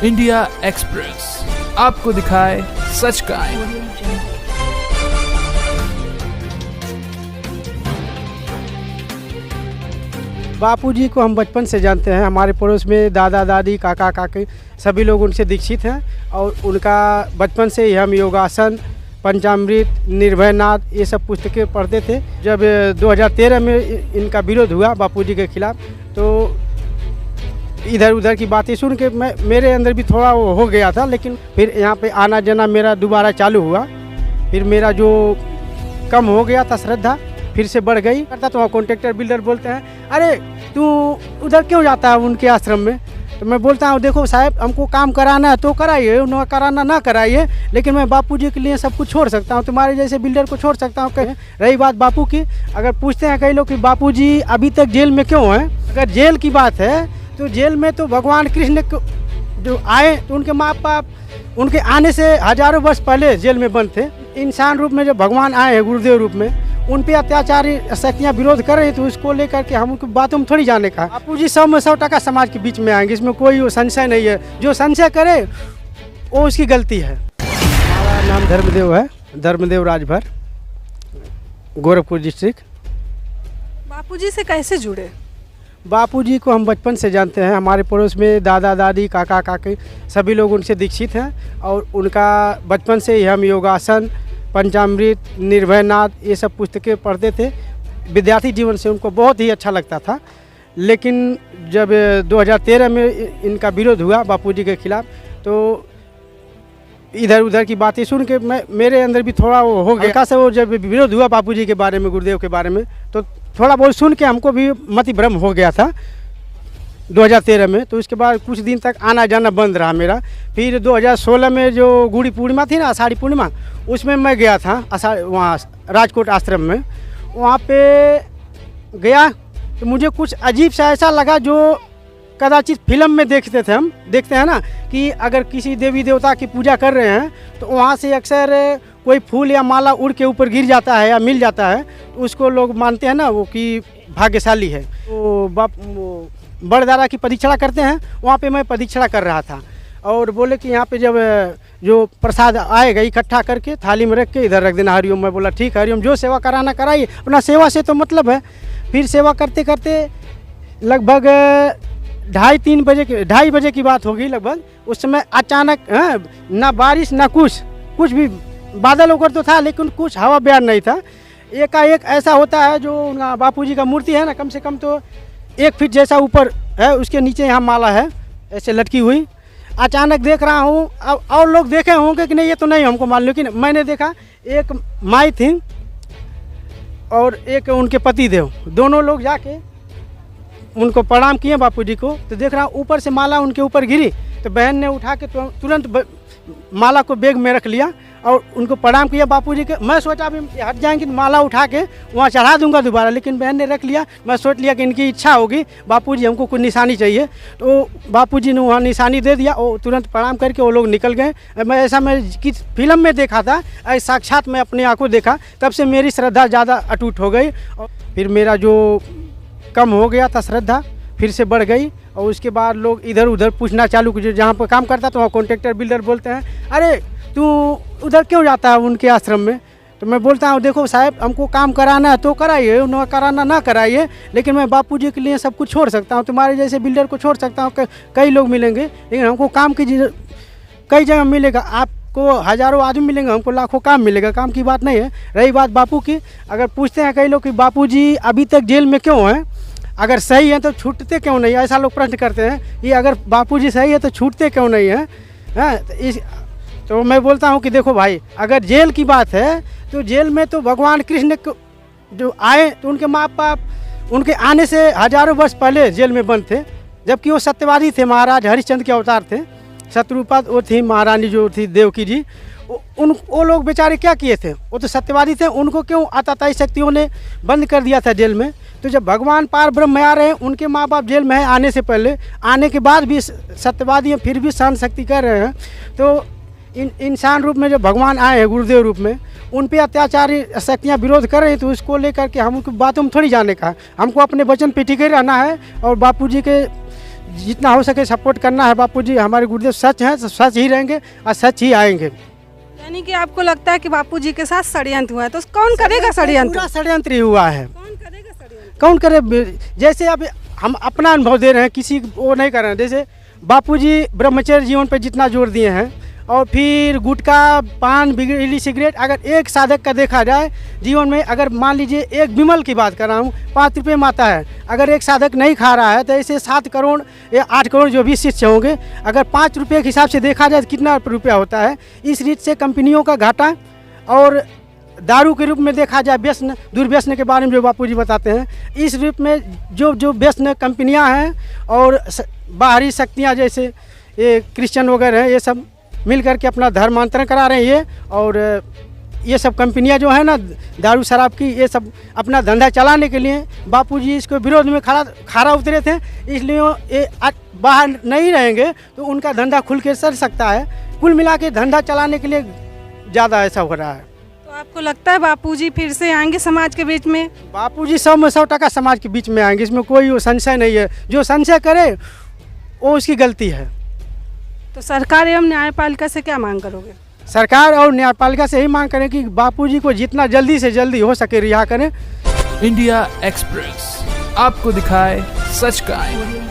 India express आपको दिखाए सच का आईना। बापूजी को हम बचपन से जानते हैं। हमारे पड़ोस में दादा दादी काका काकी सभी लोग उनसे दीक्षित हैं और उनका बचपन से ही हम योगासन, पंचामृत, निर्भयनाथ ये सब पुस्तकें पढ़ते थे। जब 2013 में इनका विरोध हुआ बापूजी के खिलाफ, तो इधर उधर की बातें सुन के मेरे अंदर भी थोड़ा वो हो गया था, लेकिन फिर यहाँ पे आना जाना मेरा दोबारा चालू हुआ। फिर मेरा जो कम हो गया था श्रद्धा फिर से बढ़ गई। करता तो वहाँ कॉन्ट्रैक्टर बिल्डर बोलते हैं, अरे तू उधर क्यों जाता है उनके आश्रम में। तो मैं बोलता हूँ, देखो साहब, हमको काम कराना है तो कराइए, न कराना ना कराइए, लेकिन मैं बापूजी के लिए सब कुछ छोड़ सकता हूँ, तुम्हारे जैसे बिल्डर को छोड़ सकता हूँ। रही बात बापू की, अगर पूछते हैं कई लोग कि बापूजी अभी तक जेल में क्यों हैं, अगर जेल की बात है तो जेल में तो भगवान कृष्ण जो आए तो उनके माँ बाप उनके आने से हजारों वर्ष पहले जेल में बंद थे। इंसान रूप में जो भगवान आए हैं गुरुदेव रूप में, उन पे अत्याचारी शक्तियाँ विरोध कर रही, तो उसको लेकर के हम उनकी बातों में थोड़ी जाने का। बापूजी 100 में 100% समाज के बीच में आएंगे, इसमें कोई संशय नहीं है। जो संशय करे वो उसकी गलती है। हमारा नाम धर्मदेव है, धर्मदेव राजभर, गोरखपुर डिस्ट्रिक्ट। बापूजी से कैसे जुड़े? बापूजी को हम बचपन से जानते हैं। हमारे पड़ोस में दादा दादी काका काकी सभी लोग उनसे दीक्षित हैं और उनका बचपन से ही हम योगासन, पंचामृत, निर्भयनाथ ये सब पुस्तकें पढ़ते थे। विद्यार्थी जीवन से उनको बहुत ही अच्छा लगता था, लेकिन जब 2013 में इनका विरोध हुआ बापूजी के खिलाफ, तो इधर उधर की बातें सुन के मेरे अंदर भी थोड़ा वो हो गया। से वो जब विरोध हुआ बापूजी के बारे में, गुरुदेव के बारे में, तो थोड़ा बहुत सुन के हमको भी मति भ्रम हो गया था 2013 में। तो उसके बाद कुछ दिन तक आना जाना बंद रहा मेरा। फिर 2016 में जो गुड़ी पूर्णिमा थी ना, आषाढ़ी पूर्णिमा, उसमें मैं गया था वहाँ राजकोट आश्रम में। वहाँ पे गया तो मुझे कुछ अजीब सा ऐसा लगा, जो कदाचित फिल्म में देखते थे, हम देखते हैं ना कि अगर किसी देवी देवता की पूजा कर रहे हैं तो वहाँ से अक्सर कोई फूल या माला उड़ के ऊपर गिर जाता है या मिल जाता है, तो उसको लोग मानते हैं ना वो कि भाग्यशाली है। तो बड़दारा की परीक्षा करते हैं, वहाँ पे मैं परीक्षा कर रहा था और बोले कि यहाँ पे जब जो प्रसाद आएगा इकट्ठा करके थाली में रख के इधर रख देना, हरिओम। मैं बोला ठीक है हरिओम, जो सेवा कराना कराइए, अपना सेवा से तो मतलब है। फिर सेवा करते करते लगभग 2:30 बजे की बात होगी लगभग। उस समय अचानक ना बारिश ना कुछ भी, बादल ऊपर तो था लेकिन कुछ हवा बयान नहीं था। एकाएक ऐसा होता है, जो बापूजी का मूर्ति है ना, कम से कम तो 1 फीट जैसा ऊपर है, उसके नीचे यहाँ माला है ऐसे लटकी हुई। अचानक देख रहा हूँ, अब और लोग देखे होंगे कि नहीं ये तो नहीं हमको मालूम, लेकिन मैंने देखा एक माई थी और एक उनके पति देव, दोनों लोग जाके उनको प्रणाम किए बापूजी को। तो देख रहा हूँ ऊपर से माला उनके ऊपर गिरी, तो बहन ने उठा के तुरंत माला को बैग में रख लिया और उनको प्रणाम किया बापूजी के। मैं सोचा अभी हट जाएंगे, माला उठा के वहाँ चढ़ा दूंगा दोबारा, लेकिन बहन ने रख लिया। मैं सोच लिया कि इनकी इच्छा होगी, बापूजी हमको कुछ निशानी चाहिए, तो बापूजी ने वहाँ निशानी दे दिया और तुरंत प्रणाम करके वो लोग निकल गए। मैं किस फिल्म में देखा था, साक्षात मैं अपनी आंखों देखा, तब से मेरी श्रद्धा ज़्यादा अटूट हो गई और फिर मेरा जो कम हो गया था श्रद्धा फिर से बढ़ गई। और उसके बाद लोग इधर उधर पूछना चालू किए। जहाँ पर काम करता तो वहाँ कॉन्ट्रैक्टर बिल्डर बोलते हैं, अरे तू उधर क्यों जाता है उनके आश्रम में। तो मैं बोलता हूँ, देखो साहब, हमको काम कराना है तो कराइए, न कराना ना कराइए, लेकिन मैं बापूजी के लिए सब कुछ छोड़ सकता हूँ, तुम्हारे जैसे बिल्डर को छोड़ सकता हूँ। कई लोग मिलेंगे, लेकिन हमको काम की कई जगह मिलेगा, आपको हज़ारों आदमी मिलेंगे, हमको लाखों काम मिलेगा। काम की बात नहीं है। रही बात बापू की, अगर पूछते हैं कई लोग कि बापूजी अभी तक जेल में क्यों हैं, अगर सही है तो छूटते क्यों नहीं, ऐसा लोग प्रश्न करते हैं कि अगर बापूजी सही है तो छूटते क्यों नहीं हैं। तो मैं बोलता हूँ कि देखो भाई, अगर जेल की बात है तो जेल में तो भगवान कृष्ण जो आए तो उनके माँ बाप उनके आने से हजारों वर्ष पहले जेल में बंद थे, जबकि वो सत्यवादी थे, महाराज हरिश्चंद्र के अवतार थे। शत्रुपा वो थी महारानी जो थी देवकी जी, वो लोग बेचारे क्या किए थे, वो तो सत्यवादी थे, उनको क्यों आतताई शक्तियों ने बंद कर दिया था जेल में। तो जब भगवान पार ब्रह्म आ रहे हैं, उनके माँ बाप जेल में हैं आने से पहले, आने के बाद भी सत्यवादी हैं, फिर भी सहन शक्ति कर रहे हैं। तो इंसान रूप में जो भगवान आए हैं गुरुदेव रूप में, उन पे अत्याचारी शक्तियाँ विरोध कर रही हैं, तो उसको लेकर के हम उनकी बातों में थोड़ी जाने का। हमको अपने वचन पे टिके रहना है और बापूजी के जितना हो सके सपोर्ट करना है। बापूजी हमारे गुरुदेव सच हैं, सच ही रहेंगे और सच ही आएंगे। यानी कि आपको लगता है कि बापूजी के साथ षड्यंत्र हुआ है, तो कौन करेगा षड्यंत्र? पूरा षड्यंत्र ही हुआ है। कौन करेगा षड्यंत्र? कौन करे? जैसे अब हम अपना अनुभव दे रहे हैं, किसी वो नहीं कर रहे हैं। जैसे बापूजी ब्रह्मचर्य जीवन पे जितना जोर दिए हैं, और फिर गुटखा, पान, बीड़ी, सिगरेट, अगर एक साधक का देखा जाए जीवन में, अगर मान लीजिए एक विमल की बात कर रहा हूँ, 5 रुपये में आता है, अगर एक साधक नहीं खा रहा है तो ऐसे 7 करोड़ या 8 करोड़ जो भी शिष्य होंगे, अगर 5 रुपये के हिसाब से देखा जाए तो कितना रुपया होता है। इस रीत से कंपनियों का घाटा, और दारू के रूप में देखा जाए व्यसन, दुर्व्यसन के बारे में जो बापूजी बताते हैं, इस रूप में जो व्यसन कंपनियां हैं और बाहरी शक्तियां जैसे ये क्रिश्चियन वगैरह हैं, ये सब मिल करके अपना धर्मांतरण करा रहे हैं ये। और ये सब कंपनियां जो है ना दारू शराब की, ये सब अपना धंधा चलाने के लिए बापूजी इसको विरोध में खड़ा उतरे थे। इसलिए ये बाहर नहीं रहेंगे तो उनका धंधा खुल के चल सकता है। कुल मिला के धंधा चलाने के लिए ज़्यादा ऐसा हो रहा है। तो आपको लगता है बापूजी फिर से आएंगे समाज के बीच में? बापूजी 100 में 100% समाज के बीच में आएंगे, इसमें कोई संशय नहीं है। जो संशय करे वो उसकी गलती है। तो सरकार एवं न्यायपालिका से क्या मांग करोगे? सरकार और न्यायपालिका से ही मांग करें कि बापूजी को जितना जल्दी से जल्दी हो सके रिहा करें। इंडिया एक्सप्रेस आपको दिखाए सच का आईना।